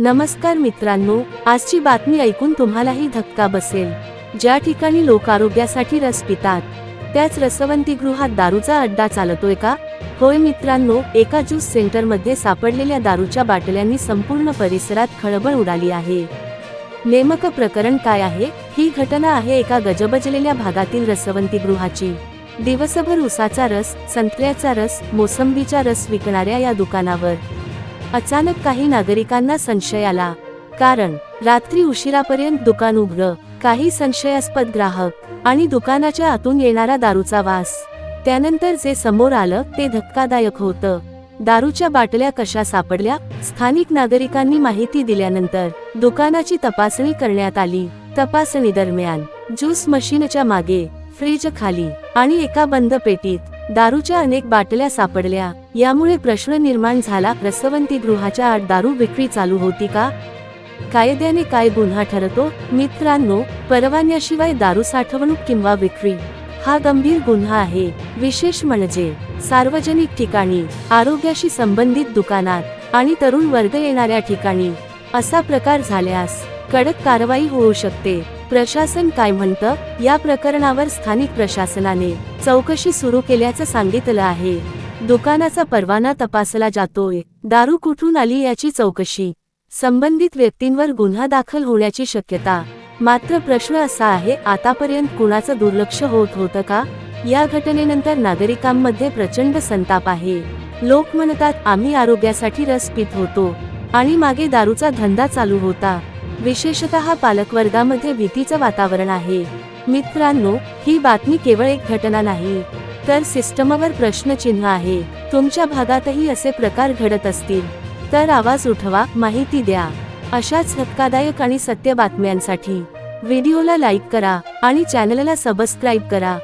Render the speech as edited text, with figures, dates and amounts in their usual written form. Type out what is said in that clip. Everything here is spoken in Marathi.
नमस्कार मित्रांनो, आजची बातमी ऐकून तुम्हालाही धक्का बसेल। ज्या ठिकाणी लोक आरोग्यासाठी रस पितात त्याच रसवंतीगृहात दारूचा अड्डा चालतोय का? होय मित्रांनो, एका ज्यूस सेंटरमध्ये सापडलेल्या दारूच्या बाटल्यांनी संपूर्ण परिसरात खळबळ उडाली आहे। नेमकं प्रकरण काय आहे? ही घटना आहे एका गजबजलेल्या भागातील रसवंतीगृहाची। दिवसभर उसाचा रस, संत्र्याचा रस, मोसंबीचा रस विकणाऱ्या या दुकानावर अचानक काही नागरिकांना संशय आला, कारण रात्री उशिरापर्यंत दुकान उघडं, काही संशयास्पद ग्राहक आणि दुकानाच्या आतून येणारा दारूचा वास। त्यानंतर जे समोर आलं ते धक्कादायक होतं। दारूच्या बाटल्या कशा सापडल्या? स्थानिक नागरिकांनी माहिती दिल्यानंतर दुकानाची तपासणी करण्यात आली। तपासणी दरम्यान ज्यूस मशीनच्या मागे, फ्रीज खाली आणि एका बंद पेटीत दारूच्या अनेक बाटल्या सापडल्या। यामुळे प्रश्न निर्माण झाला, रसवंतीगृहाच्या आत दारू विक्री चालू होती का? कायद्याने काय गुन्हा ठरतो? मित्रांनो, परवान्याशिवाय दारू साठवणूक किंवा विक्री हा गंभीर गुन्हा आहे। विशेष म्हणजे सार्वजनिक ठिकाणी, आरोग्याशी संबंधित दुकानात आणि तरुण वर्ग येणाऱ्या ठिकाणी असा प्रकार झाल्यास कडक कारवाई होऊ शकते। प्रशासन काय म्हणतं? या प्रकरणावर स्थानिक प्रशासनाने चौकशी सुरू केल्याचं सांगितलं आहे। दुकानाचा परवाना तपासला जातोय। दारू कुठून आली याची चौकशी, संबंधित व्यक्तींवर गुन्हा दाखल होण्याची शक्यता। मात्र प्रश्न असा आहे, आतापर्यंत कुणाचं दुर्लक्ष होत होतं का? या घटनेनंतर नागरिकांमध्ये प्रचंड संताप आहे। लोक म्हणतात, आम्ही आरोग्यासाठी रस पित होतो आणि मागे दारूचा धंदा चालू होता। विशेषतः पालकवर्गामध्ये भीतीचं वातावरण आहे। मित्रांनो, ही बातमी केवळ एक घटना नाही, तर सिस्टमवर प्रश्नचिन्ह आहे। तुमच्या भागातही असे प्रकार घडत असतील तर आवाज उठवा, माहिती द्या। अशाच धक्कादायक आणि सत्य बातम्यांसाठी व्हिडिओला लाईक करा आणि चॅनलला सबस्क्राईब करा।